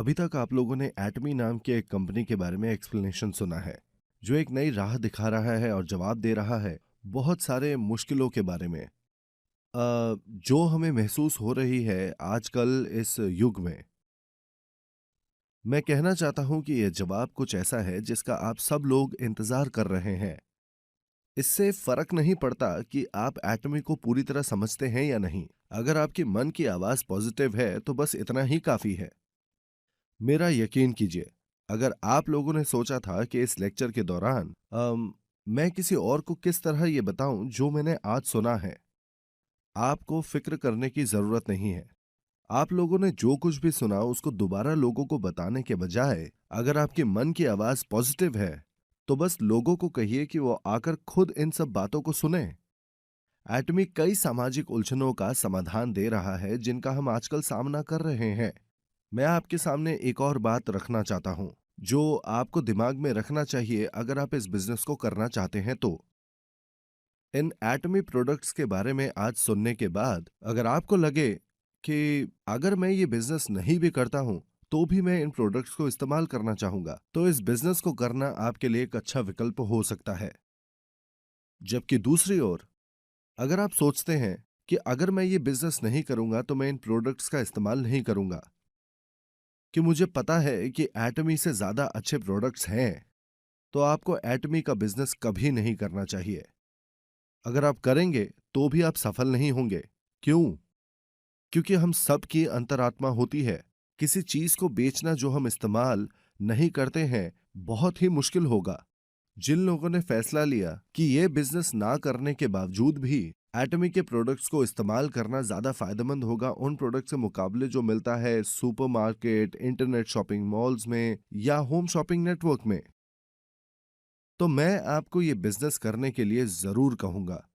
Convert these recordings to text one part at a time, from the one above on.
अभी तक आप लोगों ने एटमी नाम की एक कंपनी के बारे में एक्सप्लेनेशन सुना है, जो एक नई राह दिखा रहा है और जवाब दे रहा है बहुत सारे मुश्किलों के बारे में। जो हमें महसूस हो रही है आजकल इस युग में। मैं कहना चाहता हूं कि यह जवाब कुछ ऐसा है जिसका आप सब लोग इंतजार कर रहे हैं। इससे फर्क नहीं पड़ता कि आप एटमी को पूरी तरह समझते हैं या नहीं। अगर आपकी मन की आवाज पॉजिटिव है तो बस इतना ही काफी है। मेरा यकीन कीजिए, अगर आप लोगों ने सोचा था कि इस लेक्चर के दौरान मैं किसी और को किस तरह ये बताऊं जो मैंने आज सुना है, आपको फिक्र करने की जरूरत नहीं है। आप लोगों ने जो कुछ भी सुना उसको दोबारा लोगों को बताने के बजाय, अगर आपके मन की आवाज पॉजिटिव है, तो बस लोगों को कहिए कि वो आकर खुद इन सब बातों को सुने। एटमी कई सामाजिक उलझनों का समाधान दे रहा है जिनका हम आजकल सामना कर रहे हैं। मैं आपके सामने एक और बात रखना चाहता हूं, जो आपको दिमाग में रखना चाहिए अगर आप इस बिजनेस को करना चाहते हैं तो। इन एटमी प्रोडक्ट्स के बारे में आज सुनने के बाद अगर आपको लगे कि अगर मैं ये बिजनेस नहीं भी करता हूं तो भी मैं इन प्रोडक्ट्स को इस्तेमाल करना चाहूंगा, तो इस बिजनेस को करना आपके लिए एक अच्छा विकल्प हो सकता है। जबकि दूसरी ओर, अगर आप सोचते हैं कि अगर मैं ये बिजनेस नहीं करूंगा तो मैं इन प्रोडक्ट्स का इस्तेमाल नहीं करूंगा, कि मुझे पता है कि एटमी से ज्यादा अच्छे प्रोडक्ट्स हैं, तो आपको एटमी का बिजनेस कभी नहीं करना चाहिए। अगर आप करेंगे तो भी आप सफल नहीं होंगे। क्यों? क्योंकि हम सब की अंतरात्मा होती है। किसी चीज को बेचना जो हम इस्तेमाल नहीं करते हैं बहुत ही मुश्किल होगा। जिन लोगों ने फैसला लिया कि ये बिजनेस ना करने के बावजूद भी एटमी के प्रोडक्ट्स को इस्तेमाल करना ज्यादा फायदेमंद होगा उन प्रोडक्ट्स के मुकाबले जो मिलता है सुपरमार्केट, इंटरनेट शॉपिंग मॉल्स में या होम शॉपिंग नेटवर्क में, तो मैं आपको ये बिजनेस करने के लिए जरूर कहूंगा।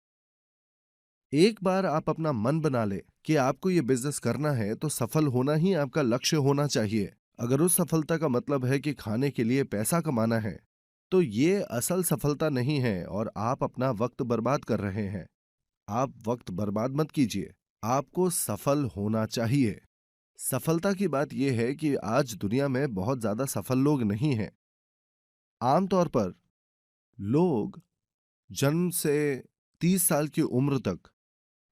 एक बार आप अपना मन बना ले कि आपको ये बिजनेस करना है तो सफल होना ही आपका लक्ष्य होना चाहिए। अगर उस सफलता का मतलब है कि खाने के लिए पैसा कमाना है, तो ये असल सफलता नहीं है और आप अपना वक्त बर्बाद कर रहे हैं। आप वक्त बर्बाद मत कीजिए। आपको सफल होना चाहिए। सफलता की बात यह है कि आज दुनिया में बहुत ज्यादा सफल लोग नहीं हैं। आमतौर पर लोग जन्म से 30 साल की उम्र तक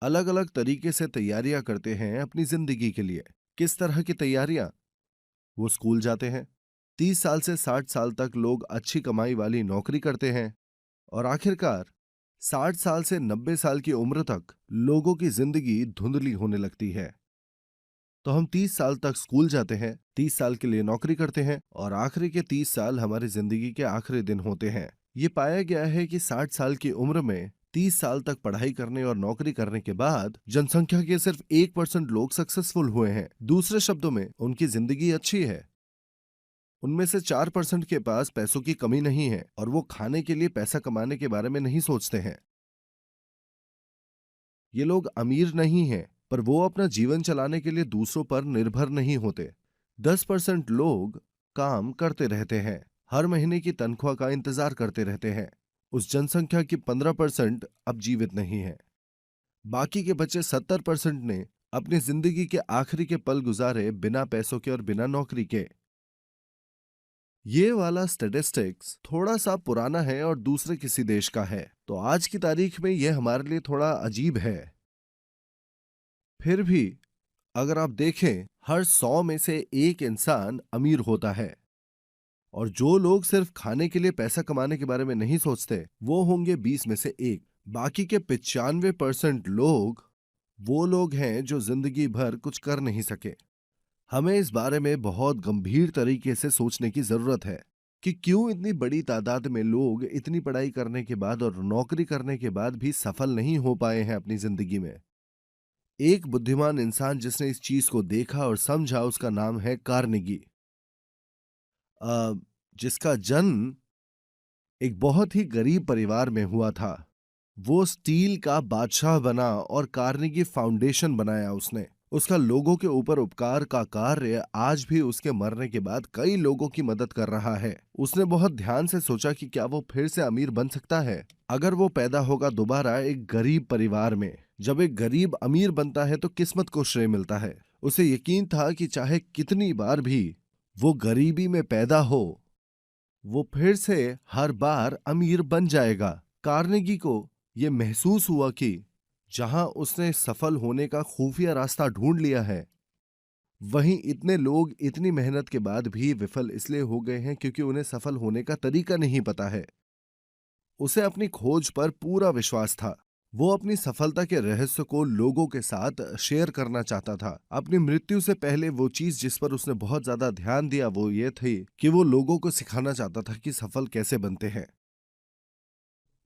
अलग अलग तरीके से तैयारियां करते हैं अपनी जिंदगी के लिए। किस तरह की तैयारियां? वो स्कूल जाते हैं। 30 साल से 60 साल तक लोग अच्छी कमाई वाली नौकरी करते हैं और आखिरकार 60 साल से 90 साल की उम्र तक लोगों की जिंदगी धुंधली होने लगती है। तो हम 30 साल तक स्कूल जाते हैं, 30 साल के लिए नौकरी करते हैं और आखिरी के 30 साल हमारी जिंदगी के आखिरी दिन होते हैं। ये पाया गया है कि 60 साल की उम्र में 30 साल तक पढ़ाई करने और नौकरी करने के बाद जनसंख्या के सिर्फ 1% लोग सक्सेसफुल हुए हैं। दूसरे शब्दों में उनकी जिंदगी अच्छी है। उनमें से 4% के पास पैसों की कमी नहीं है और वो खाने के लिए पैसा कमाने के बारे में नहीं सोचते हैं। ये लोग अमीर नहीं हैं, पर वो अपना जीवन चलाने के लिए दूसरों पर निर्भर नहीं होते। 10% लोग काम करते रहते हैं, हर महीने की तनख्वाह का इंतजार करते रहते हैं। उस जनसंख्या की 15% अब जीवित नहीं है। बाकी के बचे 70% ने अपनी जिंदगी के आखिरी के पल गुजारे बिना पैसों के और बिना नौकरी के। ये वाला स्टेटिस्टिक्स थोड़ा सा पुराना है और दूसरे किसी देश का है, तो आज की तारीख में यह हमारे लिए थोड़ा अजीब है। फिर भी अगर आप देखें, हर 100 में से एक इंसान अमीर होता है और जो लोग सिर्फ खाने के लिए पैसा कमाने के बारे में नहीं सोचते वो होंगे 20 में से एक। बाकी के 95% लोग वो लोग हैं जो जिंदगी भर कुछ कर नहीं सके। हमें इस बारे में बहुत गंभीर तरीके से सोचने की जरूरत है कि क्यों इतनी बड़ी तादाद में लोग इतनी पढ़ाई करने के बाद और नौकरी करने के बाद भी सफल नहीं हो पाए हैं अपनी जिंदगी में। एक बुद्धिमान इंसान जिसने इस चीज को देखा और समझा उसका नाम है कार्नेगी, अ, जिसका जन्म एक बहुत ही गरीब परिवार में हुआ था। वो स्टील का बादशाह बना और कार्नेगी फाउंडेशन बनाया उसने। उसका लोगों के ऊपर उपकार का कार्य आज भी उसके मरने के बाद कई लोगों की मदद कर रहा है। उसने बहुत ध्यान से सोचा कि क्या वो फिर से अमीर बन सकता है अगर वो पैदा होगा दोबारा एक गरीब परिवार में। जब एक गरीब अमीर बनता है तो किस्मत को श्रेय मिलता है। उसे यकीन था कि चाहे कितनी बार भी वो गरीबी में पैदा हो, वो फिर से हर बार अमीर बन जाएगा। कार्नेगी को ये महसूस हुआ कि जहां उसने सफल होने का खुफिया रास्ता ढूंढ लिया है, वहीं इतने लोग इतनी मेहनत के बाद भी विफल इसलिए हो गए हैं क्योंकि उन्हें सफल होने का तरीका नहीं पता है। उसे अपनी खोज पर पूरा विश्वास था। वो अपनी सफलता के रहस्य को लोगों के साथ शेयर करना चाहता था। अपनी मृत्यु से पहले वो चीज जिस पर उसने बहुत ज्यादा ध्यान दिया वो ये थी कि वो लोगों को सिखाना चाहता था कि सफल कैसे बनते हैं।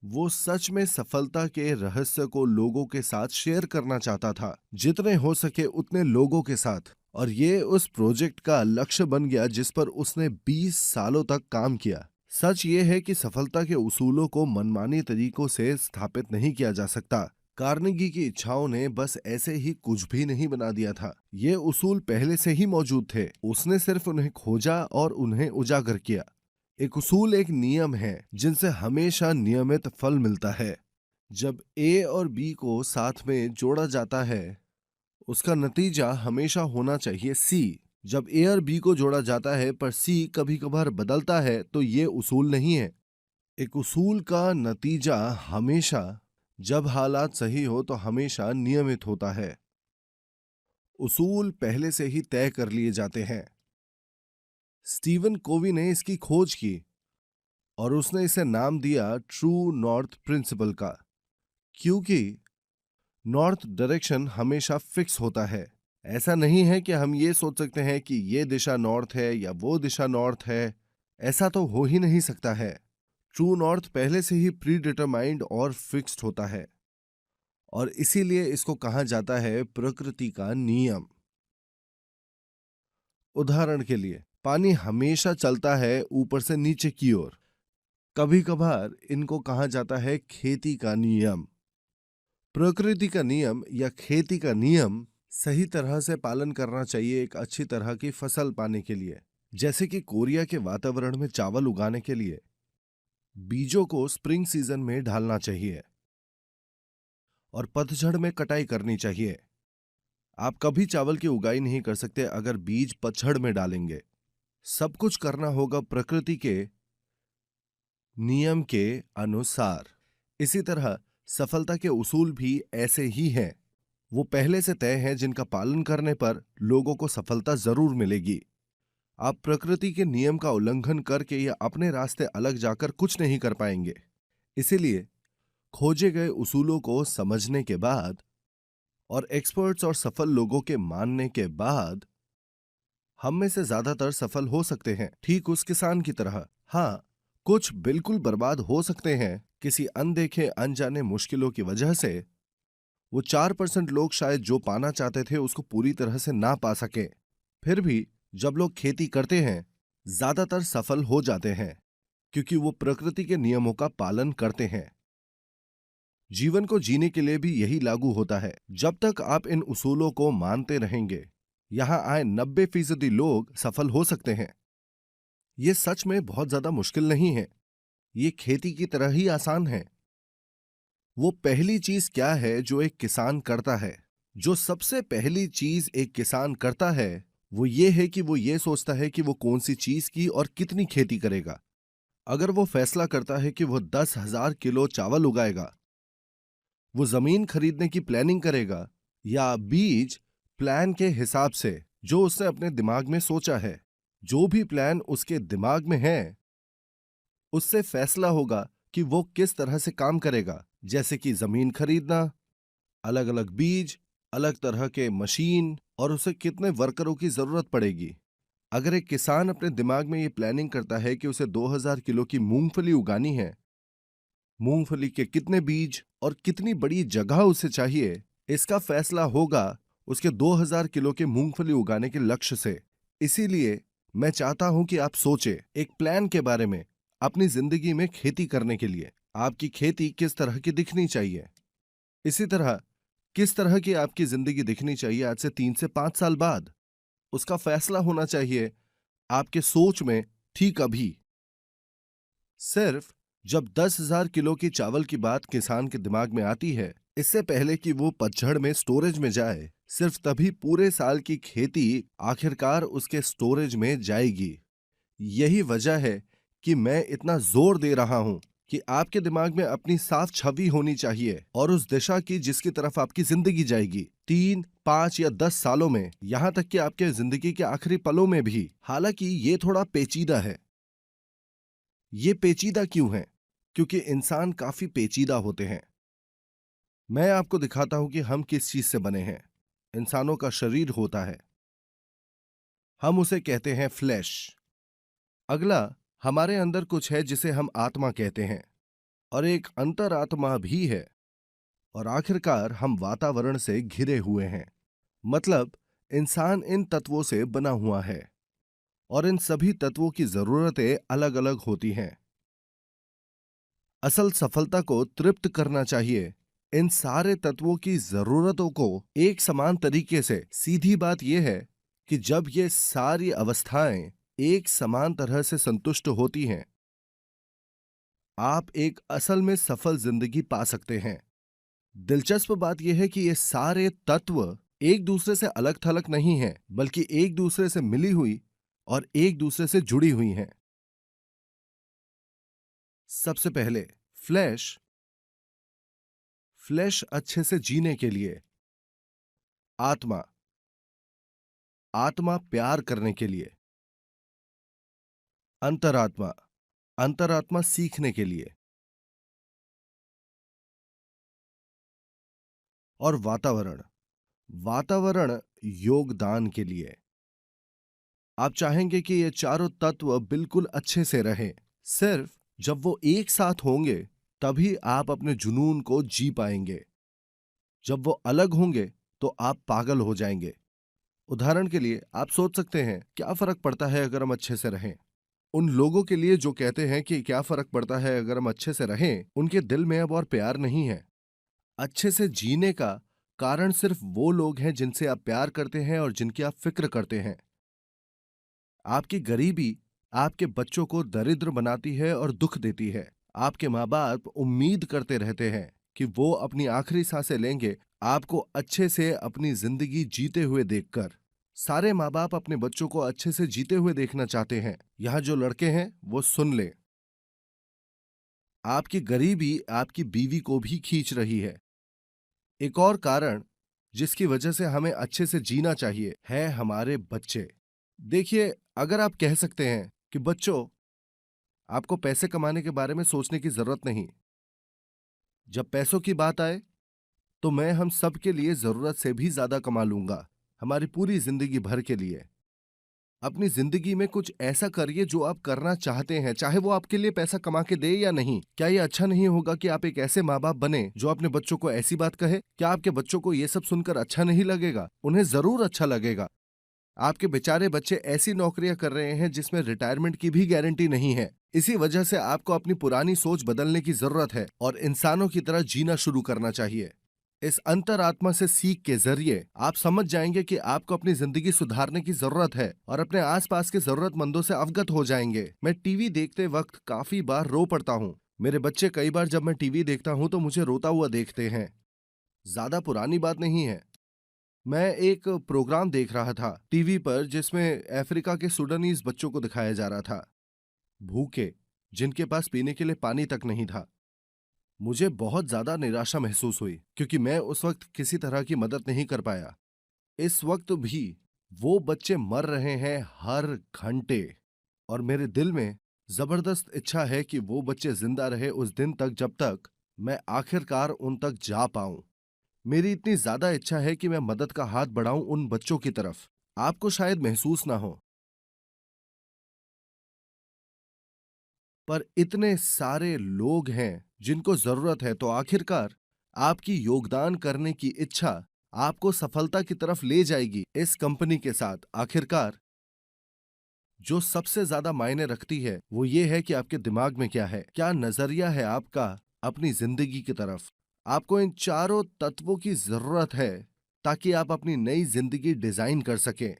वो सच में सफलता के रहस्य को लोगों के साथ शेयर करना चाहता था, जितने हो सके उतने लोगों के साथ। और ये उस प्रोजेक्ट का लक्ष्य बन गया जिस पर उसने 20 सालों तक काम किया। सच ये है कि सफलता के उसूलों को मनमानी तरीकों से स्थापित नहीं किया जा सकता। कार्नेगी की इच्छाओं ने बस ऐसे ही कुछ भी नहीं बना दिया था। ये उसूल पहले से ही मौजूद थे, उसने सिर्फ उन्हें खोजा और उन्हें उजागर किया। एक उसूल एक नियम है जिनसे हमेशा नियमित फल मिलता है। जब ए और बी को साथ में जोड़ा जाता है, उसका नतीजा हमेशा होना चाहिए सी। जब ए और बी को जोड़ा जाता है पर सी कभी कभार बदलता है तो ये उसूल नहीं है। एक उसूल का नतीजा हमेशा, जब हालात सही हो तो हमेशा नियमित होता है। उसूल पहले से ही तय कर लिए जाते हैं। स्टीवन कोवी ने इसकी खोज की और उसने इसे नाम दिया ट्रू नॉर्थ प्रिंसिपल का, क्योंकि नॉर्थ डायरेक्शन हमेशा फिक्स होता है। ऐसा नहीं है कि हम ये सोच सकते हैं कि ये दिशा नॉर्थ है या वो दिशा नॉर्थ है। ऐसा तो हो ही नहीं सकता है। ट्रू नॉर्थ पहले से ही प्री डिटरमाइंड और फिक्स्ड होता है और इसीलिए इसको कहा जाता है प्रकृति का नियम। उदाहरण के लिए, पानी हमेशा चलता है ऊपर से नीचे की ओर। कभी कभार इनको कहा जाता है खेती का नियम। प्रकृति का नियम या खेती का नियम सही तरह से पालन करना चाहिए एक अच्छी तरह की फसल पाने के लिए। जैसे कि कोरिया के वातावरण में चावल उगाने के लिए बीजों को स्प्रिंग सीजन में डालना चाहिए और पतझड़ में कटाई करनी चाहिए। आप कभी चावल की उगाई नहीं कर सकते अगर बीज पतझड़ में डालेंगे। सब कुछ करना होगा प्रकृति के नियम के अनुसार। इसी तरह सफलता के उसूल भी ऐसे ही हैं। वो पहले से तय हैं जिनका पालन करने पर लोगों को सफलता जरूर मिलेगी। आप प्रकृति के नियम का उल्लंघन करके या अपने रास्ते अलग जाकर कुछ नहीं कर पाएंगे। इसीलिए खोजे गए उसूलों को समझने के बाद और एक्सपर्ट्स और सफल लोगों के मानने के बाद हम में से ज्यादातर सफल हो सकते हैं, ठीक उस किसान की तरह। हाँ, कुछ बिल्कुल बर्बाद हो सकते हैं किसी अनदेखे अनजाने मुश्किलों की वजह से। वो 4% लोग शायद जो पाना चाहते थे उसको पूरी तरह से ना पा सके। फिर भी जब लोग खेती करते हैं ज्यादातर सफल हो जाते हैं क्योंकि वो प्रकृति के नियमों का पालन करते हैं। जीवन को जीने के लिए भी यही लागू होता है। जब तक आप इन उसूलों को मानते रहेंगे, यहां आए 90% लोग सफल हो सकते हैं। ये सच में बहुत ज्यादा मुश्किल नहीं है, ये खेती की तरह ही आसान है। वो पहली चीज क्या है जो एक किसान करता है? जो सबसे पहली चीज एक किसान करता है वो ये है कि वो ये सोचता है कि वो कौन सी चीज की और कितनी खेती करेगा। अगर वो फैसला करता है कि वो 10,000 किलो चावल उगाएगा, वो जमीन खरीदने की प्लानिंग करेगा या बीज प्लान के हिसाब से जो उसने अपने दिमाग में सोचा है। जो भी प्लान उसके दिमाग में है उससे फैसला होगा कि वो किस तरह से काम करेगा, जैसे कि जमीन खरीदना, अलग अलग बीज, अलग तरह के मशीन और उसे कितने वर्करों की जरूरत पड़ेगी। अगर एक किसान अपने दिमाग में ये प्लानिंग करता है कि उसे 2000 किलो की मूंगफली उगानी है, मूंगफली के कितने बीज और कितनी बड़ी जगह उसे चाहिए, इसका फैसला होगा उसके 2000 किलो के मूंगफली उगाने के लक्ष्य से। इसीलिए मैं चाहता हूं कि आप सोचें एक प्लान के बारे में अपनी जिंदगी में खेती करने के लिए। आपकी खेती किस तरह की दिखनी चाहिए? इसी तरह किस तरह की आपकी जिंदगी दिखनी चाहिए आज से 3 से 5 साल बाद? उसका फैसला होना चाहिए आपके सोच में ठीक अभी। सिर्फ जब 10,000 किलो की चावल की बात किसान के दिमाग में आती है, इससे पहले कि वो पतझड़ में स्टोरेज में जाए, सिर्फ तभी पूरे साल की खेती आखिरकार उसके स्टोरेज में जाएगी। यही वजह है कि मैं इतना जोर दे रहा हूं कि आपके दिमाग में अपनी साफ छवि होनी चाहिए और उस दिशा की जिसकी तरफ आपकी जिंदगी जाएगी 3, 5 या 10 सालों में, यहां तक कि आपके जिंदगी के आखिरी पलों में भी। हालांकि ये थोड़ा पेचीदा है। ये पेचीदा क्यों है? क्योंकि इंसान काफी पेचीदा होते हैं। मैं आपको दिखाता हूं कि हम किस चीज से बने हैं। इंसानों का शरीर होता है, हम उसे कहते हैं फ्लैश। अगला, हमारे अंदर कुछ है जिसे हम आत्मा कहते हैं, और एक अंतरात्मा भी है। और आखिरकार हम वातावरण से घिरे हुए हैं। मतलब, इंसान इन तत्वों से बना हुआ है और इन सभी तत्वों की जरूरतें अलग अलग होती हैं। असल सफलता को तृप्त करना चाहिए इन सारे तत्वों की जरूरतों को एक समान तरीके से। सीधी बात यह है कि जब ये सारी अवस्थाएं एक समान तरह से संतुष्ट होती हैं, आप एक असल में सफल जिंदगी पा सकते हैं। दिलचस्प बात यह है कि ये सारे तत्व एक दूसरे से अलग थलग नहीं हैं, बल्कि एक दूसरे से मिली हुई और एक दूसरे से जुड़ी हुई हैं। सबसे पहले, फ्लैश। फ्लैश अच्छे से जीने के लिए। आत्मा। आत्मा प्यार करने के लिए। अंतरात्मा। अंतरात्मा सीखने के लिए। और वातावरण। वातावरण योगदान के लिए। आप चाहेंगे कि ये चारों तत्व बिल्कुल अच्छे से रहें। सिर्फ जब वो एक साथ होंगे तभी आप अपने जुनून को जी पाएंगे। जब वो अलग होंगे तो आप पागल हो जाएंगे। उदाहरण के लिए आप सोच सकते हैं, क्या फर्क पड़ता है अगर हम अच्छे से रहें? उन लोगों के लिए जो कहते हैं कि क्या फर्क पड़ता है अगर हम अच्छे से रहें, उनके दिल में अब और प्यार नहीं है। अच्छे से जीने का कारण सिर्फ वो लोग हैं जिनसे आप प्यार करते हैं और जिनकी आप फिक्र करते हैं। आपकी गरीबी आपके बच्चों को दरिद्र बनाती है और दुख देती है। आपके माँ बाप उम्मीद करते रहते हैं कि वो अपनी आखिरी सांसें लेंगे आपको अच्छे से अपनी जिंदगी जीते हुए देखकर। सारे माँ बाप अपने बच्चों को अच्छे से जीते हुए देखना चाहते हैं। यहाँ जो लड़के हैं वो सुन लें, आपकी गरीबी आपकी बीवी को भी खींच रही है। एक और कारण जिसकी वजह से हमें अच्छे से जीना चाहिए है हमारे बच्चे। देखिए, अगर आप कह सकते हैं कि बच्चों, आपको पैसे कमाने के बारे में सोचने की जरूरत नहीं, जब पैसों की बात आए तो मैं हम सब के लिए जरूरत से भी ज्यादा कमा लूंगा, हमारी पूरी जिंदगी भर के लिए। अपनी जिंदगी में कुछ ऐसा करिए जो आप करना चाहते हैं, चाहे वो आपके लिए पैसा कमा के दे या नहीं। क्या ये अच्छा नहीं होगा कि आप एक ऐसे माँ बाप बने जो अपने बच्चों को ऐसी बात कहे? क्या आपके बच्चों को ये सब सुनकर अच्छा नहीं लगेगा? उन्हें जरूर अच्छा लगेगा। आपके बेचारे बच्चे ऐसी नौकरियां कर रहे हैं जिसमें रिटायरमेंट की भी गारंटी नहीं है। इसी वजह से आपको अपनी पुरानी सोच बदलने की जरूरत है और इंसानों की तरह जीना शुरू करना चाहिए। इस अंतरात्मा से सीख के जरिए आप समझ जाएंगे कि आपको अपनी जिंदगी सुधारने की जरूरत है और अपने आसपास के जरूरतमंदों से अवगत हो जाएंगे। मैं टीवी देखते वक्त काफी बार रो पड़ता हूँ। मेरे बच्चे कई बार जब मैं टीवी देखता हूँ तो मुझे रोता हुआ देखते हैं। ज्यादा पुरानी बात नहीं है। मैं एक प्रोग्राम देख रहा था टीवी पर जिसमें अफ्रीका के सूडानीज बच्चों को दिखाया जा रहा था, भूखे, जिनके पास पीने के लिए पानी तक नहीं था। मुझे बहुत ज्यादा निराशा महसूस हुई क्योंकि मैं उस वक्त किसी तरह की मदद नहीं कर पाया। इस वक्त भी वो बच्चे मर रहे हैं हर घंटे, और मेरे दिल में जबरदस्त इच्छा है कि वो बच्चे जिंदा रहे उस दिन तक जब तक मैं आखिरकार उन तक जा पाऊं। मेरी इतनी ज्यादा इच्छा है कि मैं मदद का हाथ बढ़ाऊं उन बच्चों की तरफ। आपको शायद महसूस ना हो, पर इतने सारे लोग हैं जिनको जरूरत है। तो आखिरकार आपकी योगदान करने की इच्छा आपको सफलता की तरफ ले जाएगी इस कंपनी के साथ। आखिरकार जो सबसे ज्यादा मायने रखती है वो ये है कि आपके दिमाग में क्या है, क्या नजरिया है आपका अपनी जिंदगी की तरफ। आपको इन चारों तत्वों की जरूरत है ताकि आप अपनी नई जिंदगी डिजाइन कर सकें।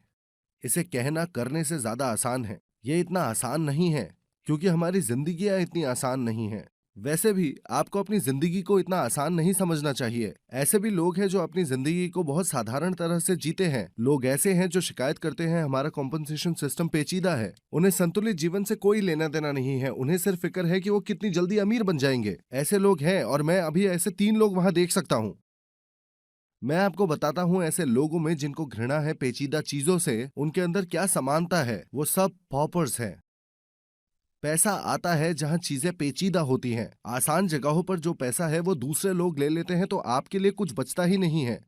इसे कहना करने से ज्यादा आसान है। ये इतना आसान नहीं है क्योंकि हमारी जिंदगियां इतनी आसान नहीं है। वैसे भी आपको अपनी जिंदगी को इतना आसान नहीं समझना चाहिए। ऐसे भी लोग हैं जो अपनी जिंदगी को बहुत साधारण तरह से जीते हैं। लोग ऐसे हैं जो शिकायत करते हैं हमारा कॉम्पनसेशन सिस्टम पेचीदा है। उन्हें संतुलित जीवन से कोई लेना देना नहीं है, उन्हें सिर्फ फिक्र है कि वो कितनी जल्दी अमीर बन जाएंगे। ऐसे लोग हैं और मैं अभी ऐसे 3 लोग वहां देख सकता हूँ। मैं आपको बताता हूँ ऐसे लोगों में जिनको घृणा है पेचीदा चीजों से, उनके अंदर क्या समानता है। वो सब पॉपर्स हैं। पैसा आता है जहां चीजें पेचीदा होती हैं। आसान जगहों पर जो पैसा है वो दूसरे लोग ले लेते हैं तो आपके लिए कुछ बचता ही नहीं है।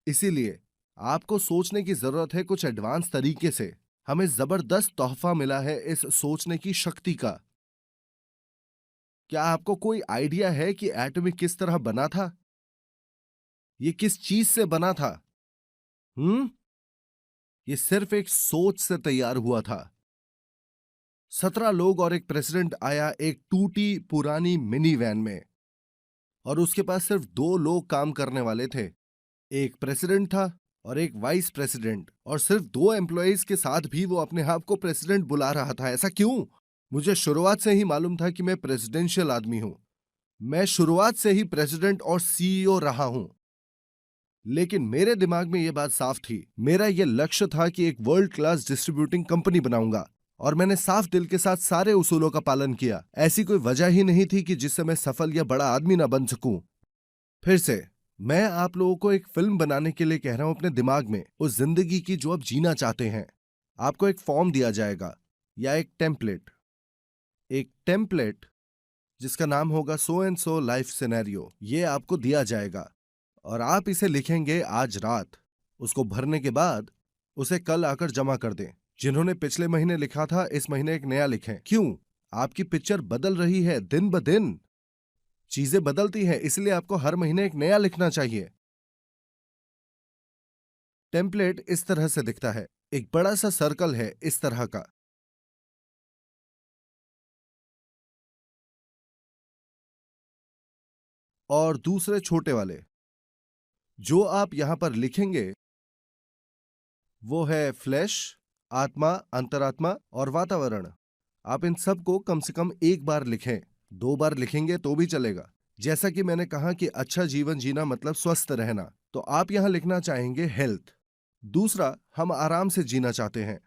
इसीलिए आपको सोचने की जरूरत है कुछ एडवांस तरीके से। हमें जबरदस्त तोहफा मिला है इस सोचने की शक्ति का। क्या आपको कोई आइडिया है कि एटम किस तरह बना था? ये किस चीज से बना था? हम्म ये सिर्फ एक सोच से तैयार हुआ था। 17 लोग और एक प्रेसिडेंट आया एक टूटी पुरानी मिनी वैन में, और उसके पास सिर्फ 2 लोग काम करने वाले थे। एक प्रेसिडेंट था और एक वाइस प्रेसिडेंट, और सिर्फ 2 एम्प्लॉइज के साथ भी वो अपने आप को प्रेसिडेंट बुला रहा था। ऐसा क्यों? मुझे शुरुआत से ही मालूम था कि मैं प्रेसिडेंशियल आदमी हूं। मैं शुरुआत से ही प्रेसिडेंट और सीईओ रहा हूं। लेकिन मेरे दिमाग में यह बात साफ थी। मेरा यह लक्ष्य था कि एक वर्ल्ड क्लास डिस्ट्रीब्यूटिंग कंपनी बनाऊंगा, और मैंने साफ दिल के साथ सारे उसूलों का पालन किया। ऐसी कोई वजह ही नहीं थी कि जिससे मैं सफल या बड़ा आदमी ना बन सकूं। फिर से मैं आप लोगों को एक फिल्म बनाने के लिए कह रहा हूं, अपने दिमाग में उस जिंदगी की जो आप जीना चाहते हैं। आपको एक फॉर्म दिया जाएगा या एक टेम्पलेट जिसका नाम होगा so and so life scenario. ये आपको दिया जाएगा और आप इसे लिखेंगे आज रात। उसको भरने के बाद उसे कल आकर जमा कर दें। जिन्होंने पिछले महीने लिखा था इस महीने एक नया लिखें। क्यों? आपकी पिक्चर बदल रही है दिन ब दिन। चीजें बदलती हैं, इसलिए आपको हर महीने एक नया लिखना चाहिए। टेम्पलेट इस तरह से दिखता है। एक बड़ा सा सर्कल है इस तरह का, और दूसरे छोटे वाले। जो आप यहां पर लिखेंगे वो है फ्लैश, आत्मा, अंतरात्मा और वातावरण। आप इन सब को कम से कम एक बार लिखें। 2 बार लिखेंगे तो भी चलेगा। जैसा कि मैंने कहा कि अच्छा जीवन जीना मतलब स्वस्थ रहना, तो आप यहां लिखना चाहेंगे हेल्थ। दूसरा, हम आराम से जीना चाहते हैं।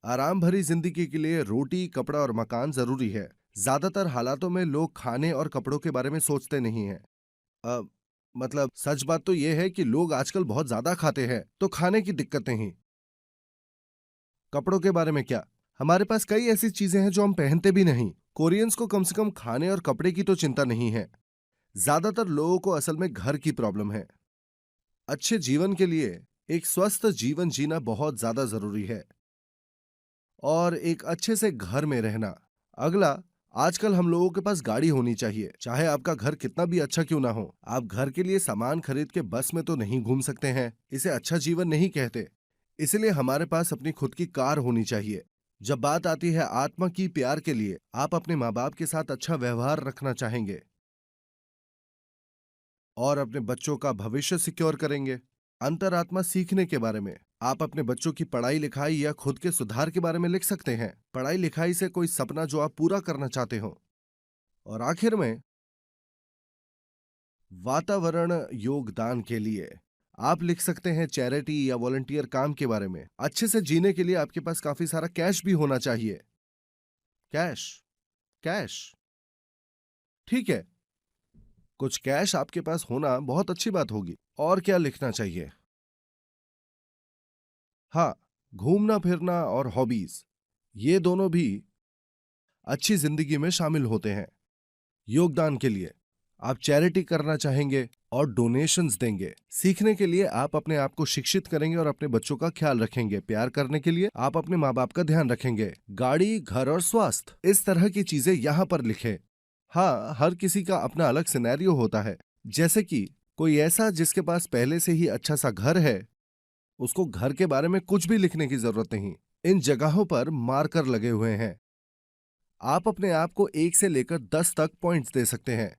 आराम भरी जिंदगी के लिए रोटी, कपड़ा और मकान जरूरी है। ज्यादातर हालातों में लोग खाने और कपड़ों के बारे में सोचते नहीं हैं। अ, मतलब सच बात तो यह है कि लोग आजकल बहुत ज्यादा खाते हैं, तो खाने की दिक्कत नहीं। कपड़ों के बारे में क्या? हमारे पास कई ऐसी चीजें हैं जो हम पहनते भी नहीं। कोरियंस को कम से कम खाने और कपड़े की तो चिंता नहीं है। ज्यादातर लोगों को असल में घर की प्रॉब्लम है। अच्छे जीवन के लिए एक स्वस्थ जीवन जीना बहुत ज्यादा जरूरी है, और एक अच्छे से घर में रहना। अगला, आजकल हम लोगों के पास गाड़ी होनी चाहिए। चाहे आपका घर कितना भी अच्छा क्यों ना हो, आप घर के लिए सामान खरीद के बस में तो नहीं घूम सकते हैं। इसे अच्छा जीवन नहीं कहते। इसलिए हमारे पास अपनी खुद की कार होनी चाहिए। जब बात आती है आत्मा की प्यार के लिए, आप अपने माँ बाप के साथ अच्छा व्यवहार रखना चाहेंगे और अपने बच्चों का भविष्य सिक्योर करेंगे। अंतरात्मा सीखने के बारे में, आप अपने बच्चों की पढ़ाई लिखाई या खुद के सुधार के बारे में लिख सकते हैं। पढ़ाई लिखाई से कोई सपना जो आप पूरा करना चाहते हो। और आखिर में, वातावरण योगदान के लिए आप लिख सकते हैं चैरिटी या वॉलंटियर काम के बारे में। अच्छे से जीने के लिए आपके पास काफी सारा कैश भी होना चाहिए। Cash, cash. ठीक है, कुछ कैश आपके पास होना बहुत अच्छी बात होगी। और क्या लिखना चाहिए? हाँ, घूमना फिरना और हॉबीज, ये दोनों भी अच्छी जिंदगी में शामिल होते हैं। योगदान के लिए आप चैरिटी करना चाहेंगे और डोनेशंस देंगे। सीखने के लिए आप अपने आप को शिक्षित करेंगे और अपने बच्चों का ख्याल रखेंगे। प्यार करने के लिए आप अपने माँ बाप का ध्यान रखेंगे। गाड़ी, घर और स्वास्थ्य, इस तरह की चीजें यहाँ पर लिखें। हाँ, हर किसी का अपना अलग सिनेरियो होता है। जैसे कि कोई ऐसा जिसके पास पहले से ही अच्छा सा घर है, उसको घर के बारे में कुछ भी लिखने की जरूरत नहीं। इन जगहों पर मार्कर लगे हुए हैं। आप अपने आप को 1 से लेकर 10 तक पॉइंट्स दे सकते हैं।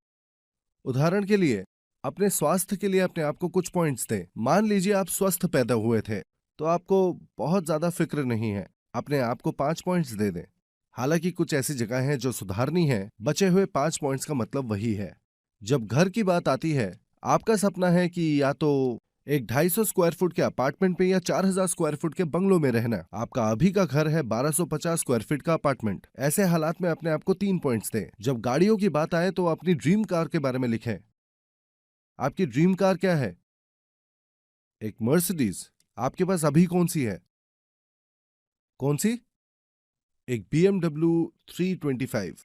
उदाहरण के लिए, अपने स्वास्थ्य के लिए अपने आप को कुछ पॉइंट्स दें। मान लीजिए आप स्वस्थ पैदा हुए थे, तो आपको बहुत ज्यादा फिक्र नहीं है। अपने आप को 5 पॉइंट्स दे दें। हालांकि कुछ ऐसी जगह हैं जो सुधारनी है। बचे हुए 5 पॉइंट्स का मतलब वही है। जब घर की बात आती है, आपका सपना है कि या तो एक 250 स्क्वायर फुट के अपार्टमेंट पे या 4000 स्क्वायर फुट के बंगलों में रहना। आपका अभी का घर है 1250 स्क्वायर फीट का अपार्टमेंट। ऐसे हालात में अपने आप को 3 पॉइंट्स दें। जब गाड़ियों की बात आए तो अपनी ड्रीम कार के बारे में लिखें। आपकी ड्रीम कार क्या है? एक मर्सिडीज। आपके पास अभी कौन सी है? कौन सी? एक BMW 325।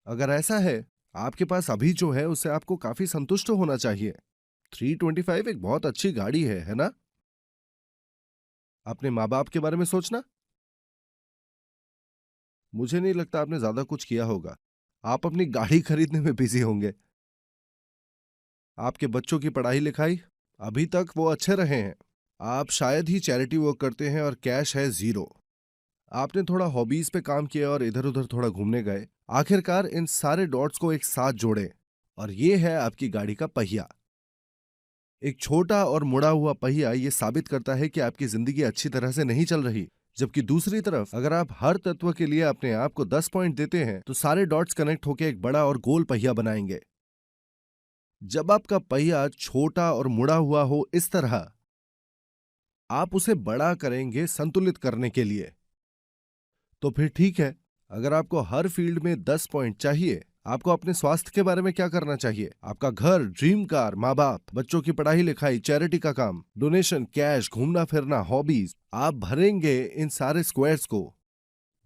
अगर ऐसा है, आपके पास अभी जो है उससे आपको काफी संतुष्ट होना चाहिए। 325 एक बहुत अच्छी गाड़ी है ना? अपने माँ बाप के बारे में सोचना। मुझे नहीं लगता आपने ज्यादा कुछ किया होगा। आप अपनी गाड़ी खरीदने में बिजी होंगे। आपके बच्चों की पढ़ाई लिखाई, अभी तक वो अच्छे रहे हैं। आप शायद ही चैरिटी वर्क करते हैं और कैश है जीरो। आपने थोड़ा हॉबीज पे काम किया और इधर उधर थोड़ा घूमने गए। आखिरकार इन सारे डॉट्स को एक साथ जोड़े और ये है आपकी गाड़ी का पहिया। एक छोटा और मुड़ा हुआ पहिया ये साबित करता है कि आपकी जिंदगी अच्छी तरह से नहीं चल रही। जबकि दूसरी तरफ अगर आप हर तत्व के लिए अपने आप को 10 पॉइंट देते हैं तो सारे डॉट्स कनेक्ट होकर एक बड़ा और गोल पहिया बनाएंगे। जब आपका पहिया छोटा और मुड़ा हुआ हो इस तरह, आप उसे बड़ा करेंगे संतुलित करने के लिए। तो फिर ठीक है, अगर आपको हर फील्ड में 10 पॉइंट चाहिए, आपको अपने स्वास्थ्य के बारे में क्या करना चाहिए? आपका घर, ड्रीम कार, माँ बाप, बच्चों की पढ़ाई लिखाई, चैरिटी का काम, डोनेशन, कैश, घूमना फिरना, हॉबीज। आप भरेंगे इन सारे स्क्वायर्स को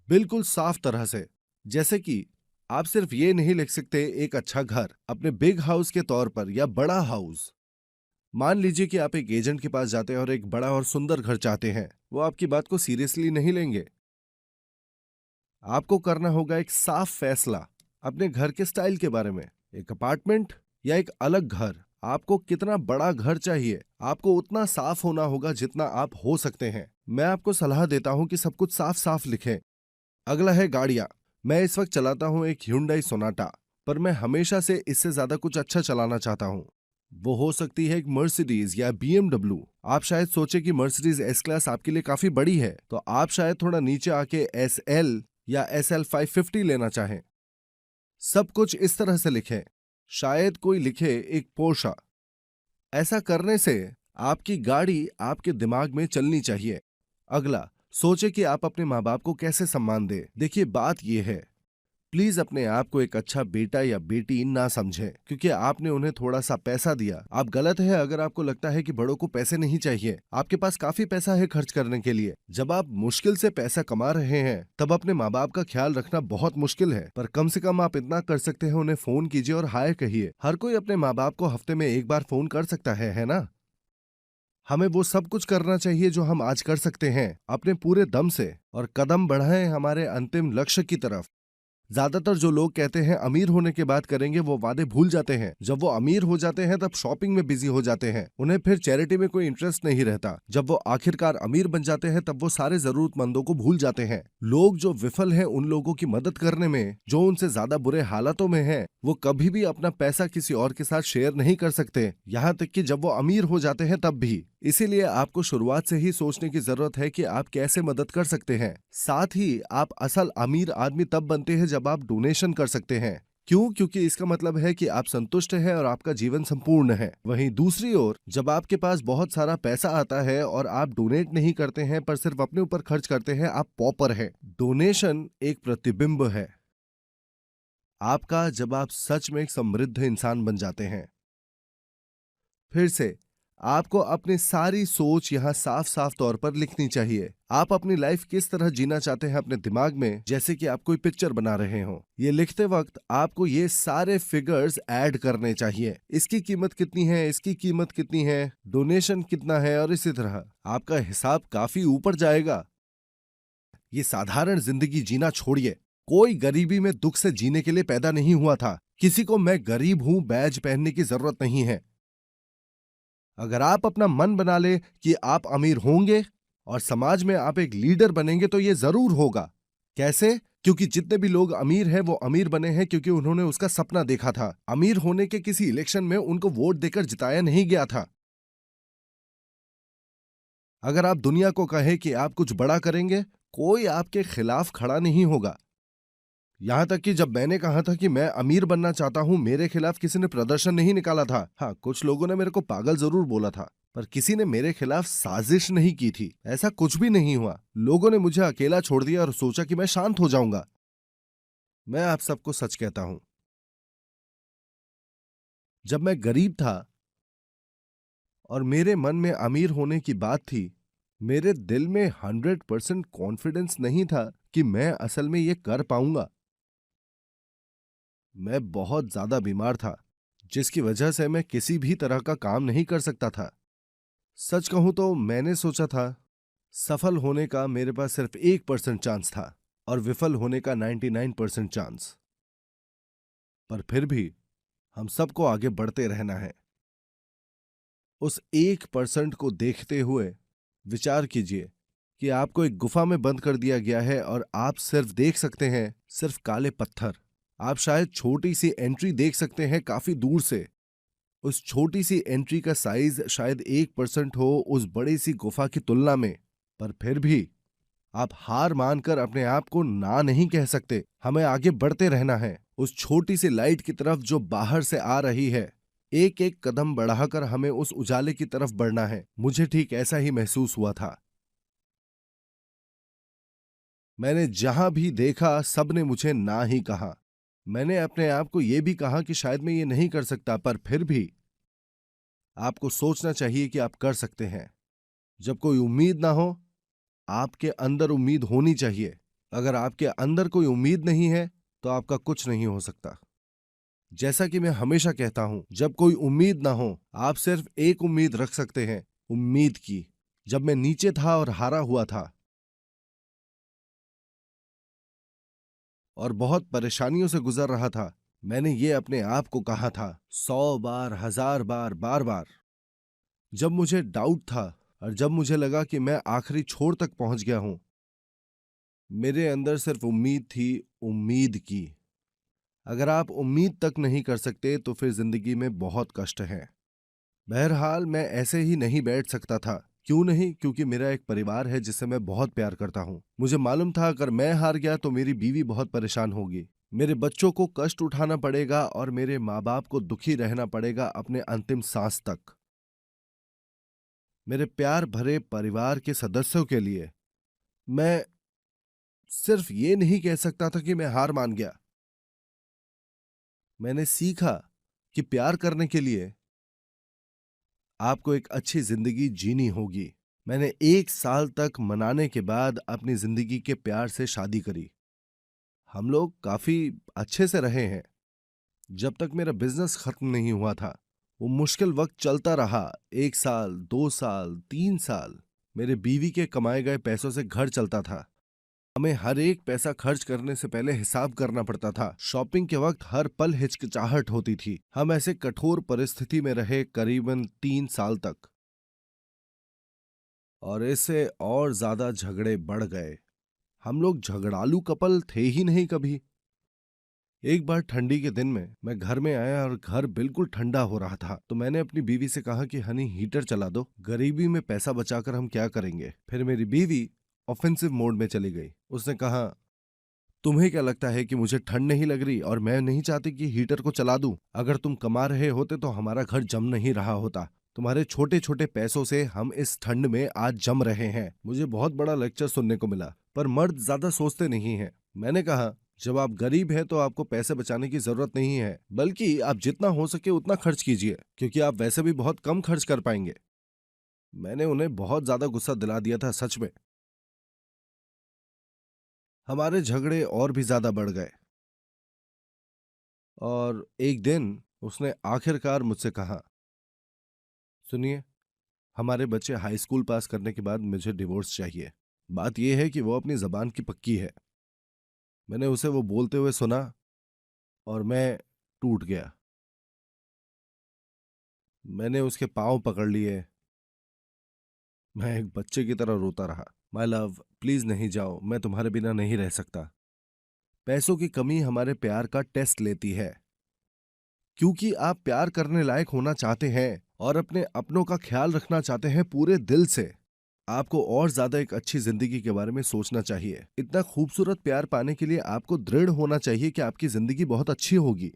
बिल्कुल साफ तरह से। जैसे कि आप सिर्फ ये नहीं लिख सकते एक अच्छा घर अपने बिग हाउस के तौर पर या बड़ा हाउस। मान लीजिए कि आप एक एजेंट के पास जाते हैं और एक बड़ा और सुंदर घर चाहते हैं, वो आपकी बात को सीरियसली नहीं लेंगे। आपको करना होगा एक साफ फैसला अपने घर के स्टाइल के बारे में। एक अपार्टमेंट या एक अलग घर? आपको कितना बड़ा घर चाहिए? आपको उतना साफ होना होगा जितना आप हो सकते हैं। मैं आपको सलाह देता हूं कि सब कुछ साफ साफ लिखें। अगला है गाड़ियां। मैं इस वक्त चलाता हूं एक Hyundai सोनाटा, पर मैं हमेशा से इससे ज्यादा कुछ अच्छा चलाना चाहता हूं। वो हो सकती है एक मर्सिडीज या BMW। आप शायद सोचे कि मर्सिडीज एस क्लास आपके लिए काफी बड़ी है, तो आप शायद थोड़ा नीचे आके SL या SL 550 लेना चाहें। सब कुछ इस तरह से लिखें। शायद कोई लिखे एक पोर्शा। ऐसा करने से आपकी गाड़ी आपके दिमाग में चलनी चाहिए। अगला, सोचे कि आप अपने माँ बाप को कैसे सम्मान दें। देखिए, बात यह है, प्लीज अपने आप को एक अच्छा बेटा या बेटी ना समझें क्योंकि आपने उन्हें थोड़ा सा पैसा दिया। आप गलत है अगर आपको लगता है कि बड़ों को पैसे नहीं चाहिए। आपके पास काफी पैसा है खर्च करने के लिए। जब आप मुश्किल से पैसा कमा रहे हैं तब अपने माँ बाप का ख्याल रखना बहुत मुश्किल है, पर कम से कम आप इतना कर सकते हैं, उन्हें फोन कीजिए और हाय कहिए। हर कोई अपने माँ बाप को हफ्ते में एक बार फोन कर सकता है ना? हमें वो सब कुछ करना चाहिए जो हम आज कर सकते हैं अपने पूरे दम से, और कदम बढ़ाएं हमारे अंतिम लक्ष्य की तरफ। ज्यादातर जो लोग कहते हैं अमीर होने के बाद करेंगे, वो वादे भूल जाते हैं। जब वो अमीर हो जाते हैं तब शॉपिंग में बिजी हो जाते हैं, उन्हें फिर चैरिटी में कोई इंटरेस्ट नहीं रहता। जब वो आखिरकार अमीर बन जाते हैं तब वो सारे जरूरतमंदों को भूल जाते हैं। लोग जो विफल हैं उन लोगों की मदद करने में जो उनसे ज्यादा बुरे हालातों में हैं, वो कभी भी अपना पैसा किसी और के साथ शेयर नहीं कर सकते, यहाँ तक कि जब वो अमीर हो जाते हैं तब भी। इसीलिए आपको शुरुआत से ही सोचने की जरूरत है कि आप कैसे मदद कर सकते हैं। साथ ही आप असल अमीर आदमी तब बनते हैं जब आप डोनेशन कर सकते हैं। क्यों? क्योंकि इसका मतलब है कि आप संतुष्ट हैं और आपका जीवन संपूर्ण है। वहीं दूसरी ओर, जब आपके पास बहुत सारा पैसा आता है और आप डोनेट नहीं करते हैं पर सिर्फ अपने ऊपर खर्च करते हैं, आप पॉपर हैं। डोनेशन एक प्रतिबिंब है आपका जब आप सच में एक समृद्ध इंसान बन जाते हैं। फिर से आपको अपनी सारी सोच यहाँ साफ साफ तौर पर लिखनी चाहिए। आप अपनी लाइफ किस तरह जीना चाहते हैं अपने दिमाग में, जैसे कि आप कोई पिक्चर बना रहे हो। ये लिखते वक्त आपको ये सारे फिगर्स ऐड करने चाहिए। इसकी कीमत कितनी है, इसकी कीमत कितनी है, डोनेशन कितना है, और इसी तरह आपका हिसाब काफी ऊपर जाएगा। ये साधारण जिंदगी जीना छोड़िए। कोई गरीबी में दुख से जीने के लिए पैदा नहीं हुआ था। किसी को मैं गरीब हूं बैज पहनने की जरूरत नहीं है। अगर आप अपना मन बना ले कि आप अमीर होंगे और समाज में आप एक लीडर बनेंगे तो ये जरूर होगा। कैसे? क्योंकि जितने भी लोग अमीर हैं वो अमीर बने हैं क्योंकि उन्होंने उसका सपना देखा था। अमीर होने के किसी इलेक्शन में उनको वोट देकर जिताया नहीं गया था। अगर आप दुनिया को कहें कि आप कुछ बड़ा करेंगे, कोई आपके खिलाफ खड़ा नहीं होगा। यहाँ तक कि जब मैंने कहा था कि मैं अमीर बनना चाहता हूँ, मेरे खिलाफ किसी ने प्रदर्शन नहीं निकाला था। हाँ, कुछ लोगों ने मेरे को पागल जरूर बोला था, पर किसी ने मेरे खिलाफ साजिश नहीं की थी। ऐसा कुछ भी नहीं हुआ। लोगों ने मुझे अकेला छोड़ दिया और सोचा कि मैं शांत हो जाऊंगा। मैं आप सबको सच कहता हूं, जब मैं गरीब था और मेरे मन में अमीर होने की बात थी, मेरे दिल में 100% कॉन्फिडेंस नहीं था कि मैं असल में ये कर पाऊंगा। मैं बहुत ज्यादा बीमार था, जिसकी वजह से मैं किसी भी तरह का काम नहीं कर सकता था। सच कहूं तो मैंने सोचा था सफल होने का मेरे पास सिर्फ 1% चांस था और विफल होने का 99% चांस। पर फिर भी हम सबको आगे बढ़ते रहना है। उस 1% को देखते हुए विचार कीजिए कि आपको एक गुफा में बंद कर दिया गया है और आप सिर्फ देख सकते हैं सिर्फ काले पत्थर। आप शायद छोटी सी एंट्री देख सकते हैं काफी दूर से। उस छोटी सी एंट्री का साइज शायद 1% हो उस बड़ी सी गुफा की तुलना में। पर फिर भी आप हार मानकर अपने आप को ना नहीं कह सकते। हमें आगे बढ़ते रहना है उस छोटी सी लाइट की तरफ जो बाहर से आ रही है। एक एक कदम बढ़ाकर हमें उस उजाले की तरफ बढ़ना है। मुझे ठीक ऐसा ही महसूस हुआ था। मैंने जहां भी देखा सबने मुझे ना ही कहा। मैंने अपने आप को यह भी कहा कि शायद मैं ये नहीं कर सकता, पर फिर भी आपको सोचना चाहिए कि आप कर सकते हैं। जब कोई उम्मीद ना हो, आपके अंदर उम्मीद होनी चाहिए। अगर आपके अंदर कोई उम्मीद नहीं है तो आपका कुछ नहीं हो सकता। जैसा कि मैं हमेशा कहता हूं, जब कोई उम्मीद ना हो आप सिर्फ एक उम्मीद रख सकते हैं, उम्मीद की। जब मैं नीचे था और हारा हुआ था और बहुत परेशानियों से गुजर रहा था, मैंने ये अपने आप को कहा था 100 बार, 1000 बार, बार बार। जब मुझे डाउट था और जब मुझे लगा कि मैं आखिरी छोर तक पहुंच गया हूं, मेरे अंदर सिर्फ उम्मीद थी, उम्मीद की। अगर आप उम्मीद तक नहीं कर सकते तो फिर जिंदगी में बहुत कष्ट है। बहरहाल मैं ऐसे ही नहीं बैठ सकता था। क्यों नहीं? क्योंकि मेरा एक परिवार है जिसे मैं बहुत प्यार करता हूं। मुझे मालूम था अगर मैं हार गया तो मेरी बीवी बहुत परेशान होगी, मेरे बच्चों को कष्ट उठाना पड़ेगा और मेरे माँ बाप को दुखी रहना पड़ेगा अपने अंतिम सांस तक। मेरे प्यार भरे परिवार के सदस्यों के लिए मैं सिर्फ ये नहीं कह सकता था कि मैं हार मान गया। मैंने सीखा कि प्यार करने के लिए आपको एक अच्छी जिंदगी जीनी होगी। मैंने 1 साल तक मनाने के बाद अपनी जिंदगी के प्यार से शादी करी। हम लोग काफी अच्छे से रहे हैं जब तक मेरा बिजनेस खत्म नहीं हुआ था। वो मुश्किल वक्त चलता रहा, 1 साल, 2 साल, 3 साल। मेरे बीवी के कमाए गए पैसों से घर चलता था। हमें हर एक पैसा खर्च करने से पहले हिसाब करना पड़ता था। शॉपिंग के वक्त हर पल हिचकिचाहट होती थी। हम ऐसे कठोर परिस्थिति में रहे करीबन 3 साल तक और इससे और ज्यादा झगड़े बढ़ गए। हम लोग झगड़ालू कपल थे ही नहीं कभी। एक बार ठंडी के दिन में मैं घर में आया और घर बिल्कुल ठंडा हो रहा था, तो मैंने अपनी बीवी से कहा कि हनी हीटर चला दो, गरीबी में पैसा बचाकर हम क्या करेंगे। फिर मेरी बीवी ऑफेंसिव मोड में चली गई। उसने कहा, तुम्हें क्या लगता है कि मुझे ठंड नहीं लग रही और मैं नहीं चाहती कि हीटर को चला दूं? अगर तुम कमा रहे होते तो हमारा घर जम नहीं रहा होता। तुम्हारे छोटे छोटे पैसों से हम इस ठंड में आज जम रहे हैं। मुझे बहुत बड़ा लेक्चर सुनने को मिला, पर मर्द ज्यादा सोचते नहीं हैं। मैंने कहा, जब आप गरीब हैं तो आपको पैसे बचाने की जरूरत नहीं है, बल्कि आप जितना हो सके उतना खर्च कीजिए, क्योंकि आप वैसे भी बहुत कम खर्च कर पाएंगे। मैंने उन्हें बहुत ज्यादा गुस्सा दिला दिया था सच में। हमारे झगड़े और भी ज्यादा बढ़ गए और एक दिन उसने आखिरकार मुझसे कहा, सुनिए, हमारे बच्चे हाई स्कूल पास करने के बाद मुझे डिवोर्स चाहिए। बात यह है कि वो अपनी जबान की पक्की है। मैंने उसे वो बोलते हुए सुना और मैं टूट गया। मैंने उसके पांव पकड़ लिए। मैं एक बच्चे की तरह रोता रहा। माय लव, प्लीज नहीं जाओ, मैं तुम्हारे बिना नहीं रह सकता। पैसों की कमी हमारे प्यार का टेस्ट लेती है। क्योंकि आप प्यार करने लायक होना चाहते हैं और अपने अपनों का ख्याल रखना चाहते हैं पूरे दिल से। आपको और ज्यादा एक अच्छी जिंदगी के बारे में सोचना चाहिए। इतना खूबसूरत प्यार पाने के लिए आपको दृढ़ होना चाहिए कि आपकी जिंदगी बहुत अच्छी होगी।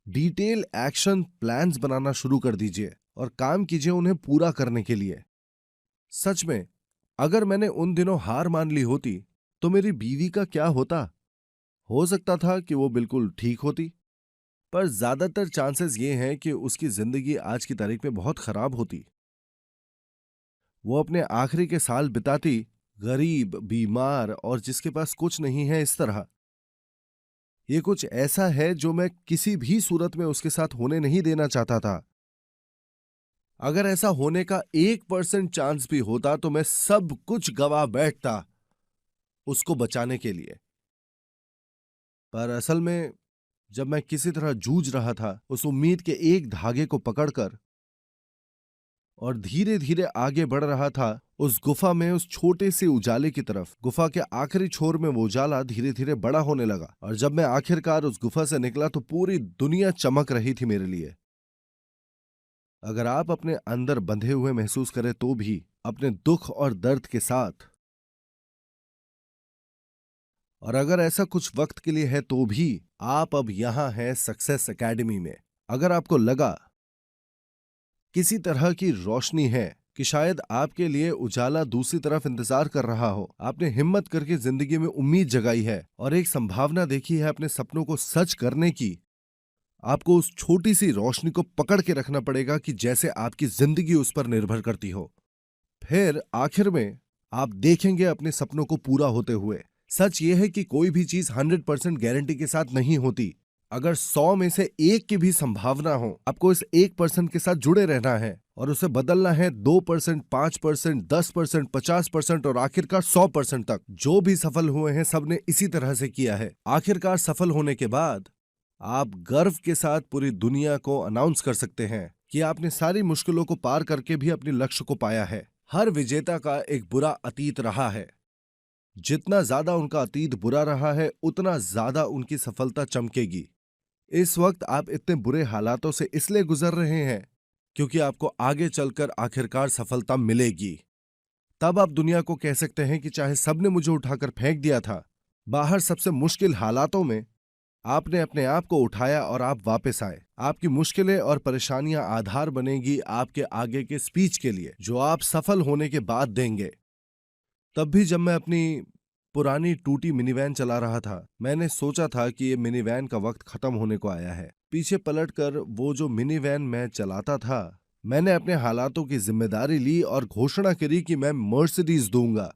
डिटेल एक्शन प्लान्स बनाना शुरू कर दीजिए और काम कीजिए उन्हें पूरा करने के लिए। सच में, अगर मैंने उन दिनों हार मान ली होती तो मेरी बीवी का क्या होता? हो सकता था कि वो बिल्कुल ठीक होती, पर ज्यादातर चांसेस ये हैं कि उसकी जिंदगी आज की तारीख में बहुत खराब होती। वो अपने आखिरी के साल बिताती गरीब, बीमार और जिसके पास कुछ नहीं है इस तरह। ये कुछ ऐसा है जो मैं किसी भी सूरत में उसके साथ होने नहीं देना चाहता था। अगर ऐसा होने का 1% चांस भी होता तो मैं सब कुछ गवा बैठता उसको बचाने के लिए। पर असल में जब मैं किसी तरह जूझ रहा था उस उम्मीद के एक धागे को पकड़कर और धीरे धीरे आगे बढ़ रहा था उस गुफा में, उस छोटे से उजाले की तरफ, गुफा के आखिरी छोर में वो उजाला धीरे धीरे बड़ा होने लगा और जब मैं आखिरकार उस गुफा से निकला तो पूरी दुनिया चमक रही थी मेरे लिए। अगर आप अपने अंदर बंधे हुए महसूस करें तो भी अपने दुख और दर्द के साथ, और अगर ऐसा कुछ वक्त के लिए है तो भी आप अब यहां हैं सक्सेस एकेडमी में। अगर आपको लगा किसी तरह की रोशनी है कि शायद आपके लिए उजाला दूसरी तरफ इंतजार कर रहा हो, आपने हिम्मत करके जिंदगी में उम्मीद जगाई है और एक संभावना देखी है अपने सपनों को सच करने की, आपको उस छोटी सी रोशनी को पकड़ के रखना पड़ेगा कि जैसे आपकी जिंदगी उस पर निर्भर करती हो। फिर आखिर में आप देखेंगे अपने सपनों को पूरा होते हुए। सच यह है कि कोई भी चीज 100% गारंटी के साथ नहीं होती। अगर 100 में से एक की भी संभावना हो, आपको इस 1% के साथ जुड़े रहना है और उसे बदलना है 2%, 5%, 10%, 50% और आखिरकार 100% तक। जो भी सफल हुए हैं सबने इसी तरह से किया है। आखिरकार सफल होने के बाद आप गर्व के साथ पूरी दुनिया को अनाउंस कर सकते हैं कि आपने सारी मुश्किलों को पार करके भी अपने लक्ष्य को पाया है। हर विजेता का एक बुरा अतीत रहा है। जितना ज्यादा उनका अतीत बुरा रहा है उतना ज्यादा उनकी सफलता चमकेगी। इस वक्त आप इतने बुरे हालातों से इसलिए गुजर रहे हैं क्योंकि आपको आगे चलकर आखिरकार सफलता मिलेगी। तब आप दुनिया को कह सकते हैं कि चाहे सबने मुझे उठाकर फेंक दिया था, बाहर सबसे मुश्किल हालातों में आपने अपने आप को उठाया और आप वापस आए। आपकी मुश्किलें और परेशानियां आधार बनेगी आपके आगे के स्पीच के लिए जो आप सफल होने के बाद देंगे। तब भी जब मैं अपनी पुरानी टूटी मिनीवैन चला रहा था, मैंने सोचा था कि ये मिनीवैन का वक्त खत्म होने को आया है। पीछे पलटकर वो जो मिनीवैन मैं चलाता था, मैंने अपने हालातों की जिम्मेदारी ली और घोषणा करी कि मैं मर्सिडीज दूंगा।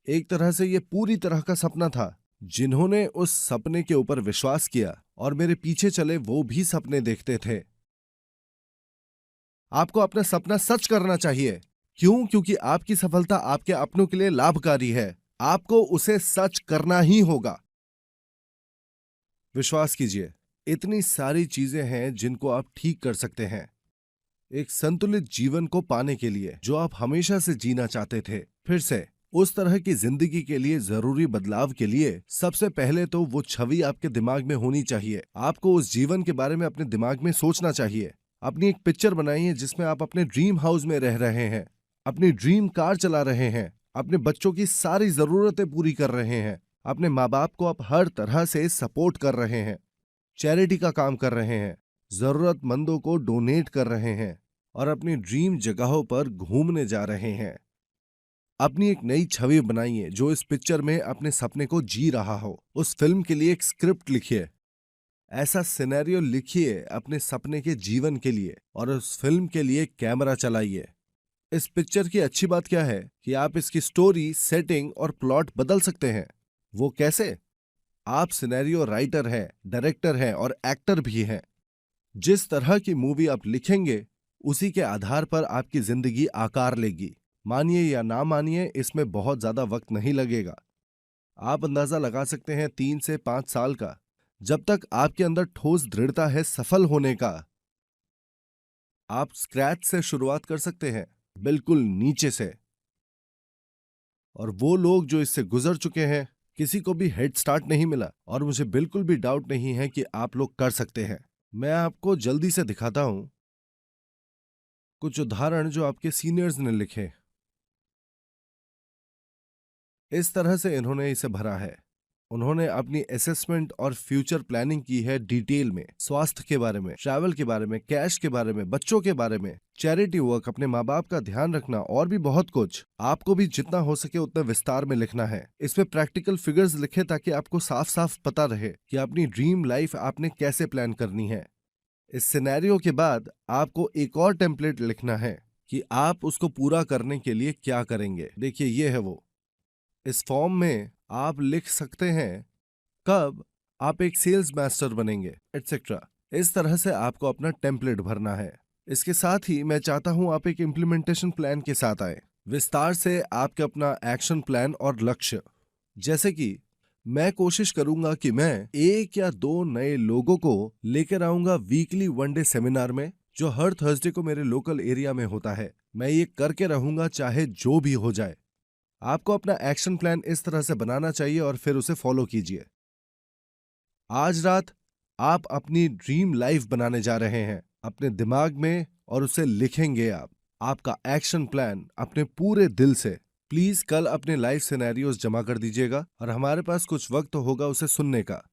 एक तरह से ये पूरी तरह का सपना था। जिन्होंने उस सपने के ऊपर विश्वास किया और मेरे पीछे चले वो भी सपने देखते थे। आपको अपना सपना सच करना चाहिए। क्यों? क्योंकि आपकी सफलता आपके अपनों के लिए लाभकारी है। आपको उसे सच करना ही होगा। विश्वास कीजिए, इतनी सारी चीजें हैं जिनको आप ठीक कर सकते हैं एक संतुलित जीवन को पाने के लिए जो आप हमेशा से जीना चाहते थे। फिर से उस तरह की जिंदगी के लिए जरूरी बदलाव के लिए सबसे पहले तो वो छवि आपके दिमाग में होनी चाहिए। आपको उस जीवन के बारे में अपने दिमाग में सोचना चाहिए। अपनी एक पिक्चर बनाइए जिसमें आप अपने ड्रीम हाउस में रह रहे हैं, अपनी ड्रीम कार चला रहे हैं, अपने बच्चों की सारी जरूरतें पूरी कर रहे हैं, अपने माँ बाप को आप हर तरह से सपोर्ट कर रहे हैं, चैरिटी का काम कर रहे हैं, जरूरतमंदों को डोनेट कर रहे हैं और अपनी ड्रीम जगहों पर घूमने जा रहे हैं। अपनी एक नई छवि बनाइए जो इस पिक्चर में अपने सपने को जी रहा हो। उस फिल्म के लिए एक स्क्रिप्ट लिखिए, ऐसा सिनेरियो लिखिए अपने सपने के जीवन के लिए और उस फिल्म के लिए कैमरा चलाइए। इस पिक्चर की अच्छी बात क्या है कि आप इसकी स्टोरी, सेटिंग और प्लॉट बदल सकते हैं। वो कैसे? आप सिनेरियो राइटर हैं, डायरेक्टर हैं और एक्टर भी हैं। जिस तरह की मूवी आप लिखेंगे उसी के आधार पर आपकी जिंदगी आकार लेगी। मानिए या ना मानिए, इसमें बहुत ज्यादा वक्त नहीं लगेगा। आप अंदाजा लगा सकते हैं 3 से 5 साल का। जब तक आपके अंदर ठोस दृढ़ता है सफल होने का, आप स्क्रैच से शुरुआत कर सकते हैं, बिल्कुल नीचे से। और वो लोग जो इससे गुजर चुके हैं, किसी को भी हेड स्टार्ट नहीं मिला और मुझे बिल्कुल भी डाउट नहीं है कि आप लोग कर सकते हैं। मैं आपको जल्दी से दिखाता हूं कुछ उदाहरण जो आपके सीनियर्स ने लिखे। इस तरह से इन्होंने इसे भरा है। उन्होंने अपनी असेसमेंट और फ्यूचर प्लानिंग की है डिटेल में, स्वास्थ्य के बारे में, ट्रैवल के बारे में, कैश के बारे में, बच्चों के बारे में, चैरिटी वर्क, अपने माँ बाप का ध्यान रखना और भी बहुत कुछ। आपको भी जितना हो सके उतना विस्तार में लिखना है। इसमें प्रैक्टिकल फिगर्स लिखे ताकि आपको साफ साफ पता रहे कि अपनी ड्रीम लाइफ आपने कैसे प्लान करनी है। इस सिनेरियो के बाद आपको एक और टेम्पलेट लिखना है कि आप उसको पूरा करने के लिए क्या करेंगे। देखिए ये है वो। इस फॉर्म में आप लिख सकते हैं कब आप एक सेल्स मास्टर बनेंगे, एटसेट्रा। इस तरह से आपको अपना टेम्पलेट भरना है। इसके साथ ही मैं चाहता हूं आप एक इम्प्लीमेंटेशन प्लान के साथ आए, विस्तार से आपके अपना एक्शन प्लान और लक्ष्य। जैसे कि मैं कोशिश करूंगा कि मैं 1 या 2 नए लोगों को लेकर आऊंगा वीकली 1 डे सेमिनार में, जो हर थर्सडे को मेरे लोकल एरिया में होता है। मैं ये करके रहूंगा चाहे जो भी हो जाए। आपको अपना एक्शन प्लान इस तरह से बनाना चाहिए और फिर उसे फॉलो कीजिए। आज रात आप अपनी ड्रीम लाइफ बनाने जा रहे हैं अपने दिमाग में और उसे लिखेंगे आप। आपका एक्शन प्लान अपने पूरे दिल से। प्लीज कल अपने लाइफ सिनेरियोस जमा कर दीजिएगा और हमारे पास कुछ वक्त होगा उसे सुनने का।